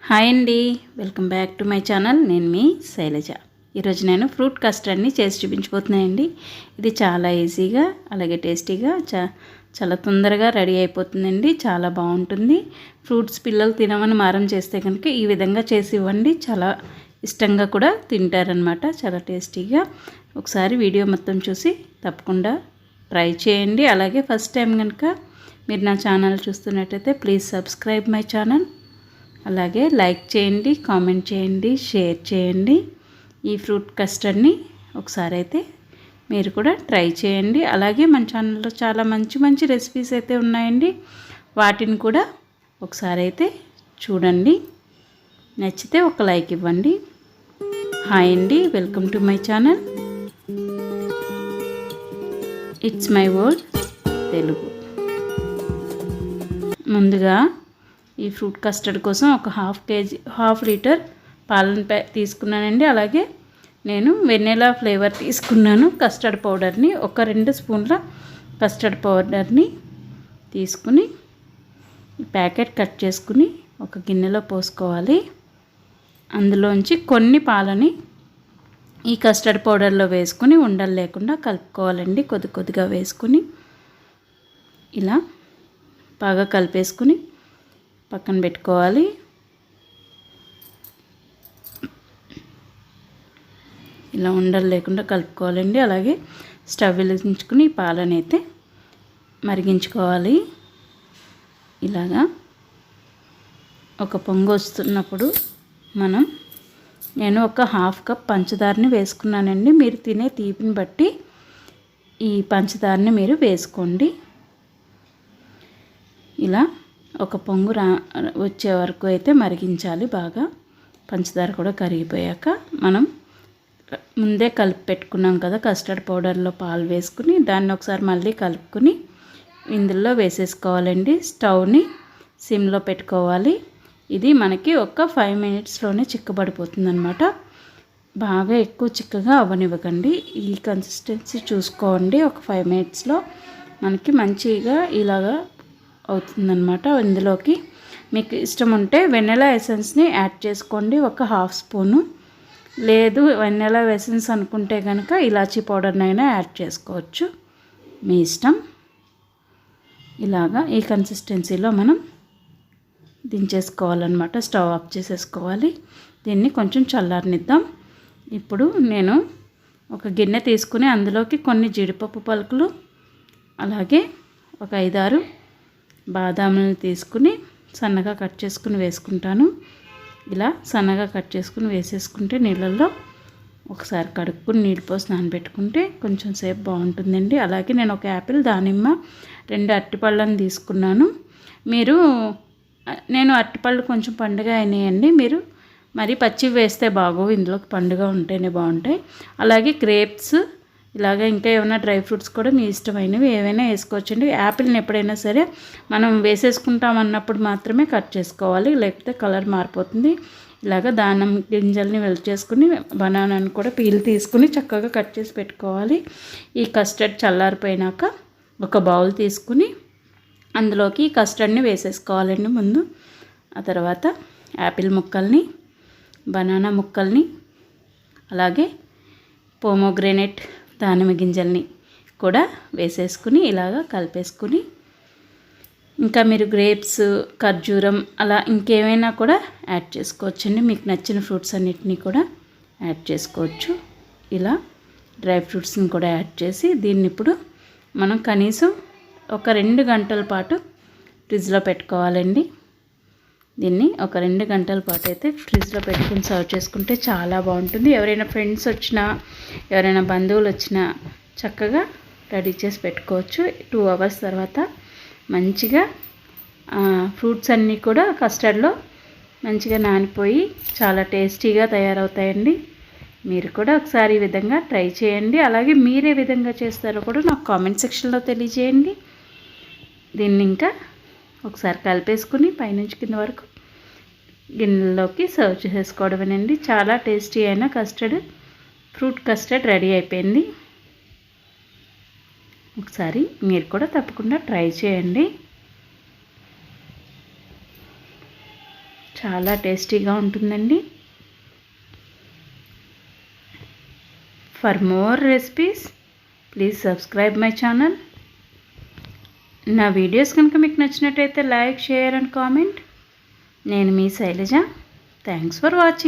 Hi అండి, welcome back to my channel. నేను మీ శైలజ. ఈరోజు నేను ఫ్రూట్ కస్టర్డ్ని చేసి చూపించబోతున్నానండి. ఇది చాలా ఈజీగా అలాగే టేస్టీగా చాలా తొందరగా రెడీ అయిపోతుందండి. చాలా బాగుంటుంది. ఫ్రూట్స్ పిల్లలు తినమని మారం చేస్తే కనుక ఈ విధంగా చేసి ఇవ్వండి. చాలా ఇష్టంగా కూడా తింటారనమాట. చాలా టేస్టీగా. ఒకసారి వీడియో మొత్తం చూసి తప్పకుండా ట్రై చేయండి. అలాగే ఫస్ట్ టైం కనుక మీరు నా ఛానల్ చూస్తున్నట్టయితే ప్లీజ్ సబ్స్క్రైబ్ మై ఛానల్. అలాగే లైక్ చేయండి, కామెంట్ చేయండి, షేర్ చేయండి. ఈ ఫ్రూట్ కస్టర్డ్ని ఒకసారి అయితే మీరు కూడా ట్రై చేయండి. అలాగే మన ఛానల్లో చాలా మంచి మంచి రెసిపీస్ అయితే ఉన్నాయండి. వాటిని కూడా ఒకసారి అయితే చూడండి. నచ్చితే ఒక లైక్ ఇవ్వండి. హాయ్ అండి, welcome to my channel. It's my word Telugu. ముందుగా ఈ ఫ్రూట్ కస్టర్డ్ కోసం ఒక హాఫ్ లీటర్ పాలను తీసుకున్నానండి. అలాగే నేను వెన్నెలా ఫ్లేవర్ తీసుకున్నాను. కస్టర్డ్ పౌడర్ని ఒక 2 స్పూన్ల కస్టర్డ్ పౌడర్ని తీసుకుని ప్యాకెట్ కట్ చేసుకుని ఒక గిన్నెలో పోసుకోవాలి. అందులోంచి కొన్ని పాలని ఈ కస్టర్డ్ పౌడర్లో వేసుకుని ఉండలు లేకుండా కలుపుకోవాలండి. కొద్దిగా వేసుకుని ఇలా బాగా కలిపేసుకుని పక్కన పెట్టుకోవాలి. ఇలా ఉండలు లేకుండా కలుపుకోవాలండి. అలాగే స్టవ్ వెలిగించుకుని పాలని అయితే మరిగించుకోవాలి. ఇలాగా ఒక పొంగు వస్తున్నప్పుడు నేను ఒక హాఫ్ కప్ పంచదారని వేసుకున్నానండి. మీరు తినే తీపిని బట్టి ఈ పంచదారని మీరు వేసుకోండి. ఇలా ఒక పొంగు వచ్చే వరకు అయితే మరిగించాలి బాగా. పంచదార కూడా కరిగిపోయాక మనం ముందే కలిపి పెట్టుకున్నాం కదా కస్టర్డ్ పౌడర్లో పాలు వేసుకుని దాన్ని ఒకసారి మళ్ళీ కలుపుకుని ఇందులో వేసేసుకోవాలండి. స్టవ్ని సిమ్లో పెట్టుకోవాలి. ఇది మనకి ఒక 5 మినిట్స్లోనే చిక్కబడిపోతుంది అనమాట. బాగా ఎక్కువ చిక్కగా అవ్వనివ్వకండి. ఈ కన్సిస్టెన్సీ చూసుకోండి. ఒక 5 మినిట్స్లో మనకి మంచిగా ఇలాగా అవుతుందన్నమాట. ఇందులోకి మీకు ఇష్టం ఉంటే వెనిలా ఎసెన్స్ని యాడ్ చేసుకోండి, ఒక హాఫ్ స్పూను. లేదు వెనిలా ఎసెన్స్ అనుకుంటే కనుక ఇలాచీ పౌడర్నైనా యాడ్ చేసుకోవచ్చు, మీ ఇష్టం. ఇలాగా ఈ కన్సిస్టెన్సీలో మనం దించేసుకోవాలన్నమాట. స్టవ్ ఆఫ్ చేసేసుకోవాలి. దీన్ని కొంచెం చల్లారనిద్దాం. ఇప్పుడు నేను ఒక గిన్నె తీసుకుని అందులోకి కొన్ని జీడిపప్పు పలుకులు అలాగే ఒక 5-6 బాదాములను తీసుకుని సన్నగా కట్ చేసుకుని వేసుకుంటాను. ఇలా సన్నగా కట్ చేసుకుని వేసేసుకుంటే నీళ్ళల్లో ఒకసారి కడుక్కుని నీళ్ళు పోసి నానబెట్టుకుంటే కొంచెం సేపు బాగుంటుందండి. అలాగే నేను ఒక యాపిల్, దానిమ్మ, 2 అరటిపళ్ళని తీసుకున్నాను. నేను అరటిపళ్ళు కొంచెం పండుగ అయినాయండి. మీరు మరి పచ్చివి వేస్తే బాగోవు, ఇందులోకి పండుగ ఉంటేనే బాగుంటాయి. అలాగే గ్రేప్స్, ఇలాగ ఇంకా ఏమైనా డ్రై ఫ్రూట్స్ కూడా మీ ఇష్టమైనవి ఏవైనా వేసుకోవచ్చండి. యాపిల్ని ఎప్పుడైనా సరే మనం వేసేసుకుంటాం అన్నప్పుడు మాత్రమే కట్ చేసుకోవాలి, లేకపోతే కలర్ మారిపోతుంది. ఇలాగ దానిమ్మ గింజల్ని చేసుకుని బనానాని కూడా పీల్ తీసుకుని చక్కగా కట్ చేసి పెట్టుకోవాలి. ఈ కస్టర్డ్ చల్లారిపోయినాక ఒక బౌల్ తీసుకుని అందులోకి కస్టర్డ్ని వేసేసుకోవాలండి ముందు. ఆ తర్వాత యాపిల్ ముక్కల్ని, బనానా ముక్కల్ని, అలాగే పోమోగ్రానేట్ దానిమ్మ గింజల్ని కూడా వేసేసుకుని ఇలాగా కలిపేసుకుని ఇంకా మీరు గ్రేప్స్, ఖర్జూరం అలా ఇంకేమైనా కూడా యాడ్ చేసుకోవచ్చండి. మీకు నచ్చిన ఫ్రూట్స్ అన్నిటినీ కూడా యాడ్ చేసుకోవచ్చు. ఇలా డ్రై ఫ్రూట్స్ని కూడా యాడ్ చేసి దీన్ని ఇప్పుడు మనం కనీసం ఒక 2 గంటల పాటు ఫ్రిడ్జ్లో పెట్టుకోవాలండి. దీన్ని ఒక 2 గంటల పాటు అయితే ఫ్రిడ్జ్లో పెట్టుకుని సర్వ్ చేసుకుంటే చాలా బాగుంటుంది. ఎవరైనా ఫ్రెండ్స్ వచ్చినా, ఎవరైనా బంధువులు వచ్చినా చక్కగా రెడీ చేసి పెట్టుకోవచ్చు. 2 అవర్స్ తర్వాత మంచిగా ఫ్రూట్స్ అన్నీ కూడా కస్టర్డ్లో మంచిగా నానిపోయి చాలా టేస్టీగా తయారవుతాయండి. మీరు కూడా ఒకసారి ఈ విధంగా ట్రై చేయండి. అలాగే మీరే విధంగా చేస్తారో కూడా నాకు కామెంట్ సెక్షన్లో తెలియజేయండి. దీన్ని ఇంకా ఒకసారి కలిపేసుకుని పైనుంచి కింద వరకు గిన్నెలోకి సర్వ్ చేసుకోవడమేనండి. చాలా టేస్టీ అయిన ఫ్రూట్ కస్టర్డ్ రెడీ అయిపోయింది. ఒకసారి మీరు కూడా తప్పకుండా ట్రై చేయండి. చాలా టేస్టీగా ఉంటుందండి. For more recipes please subscribe my channel. నా వీడియోస్ కనుక మీకు నచ్చినట్టయితే లైక్, షేర్ అండ్ కామెంట్. నేను మీ శైలజ. Thanks for watching.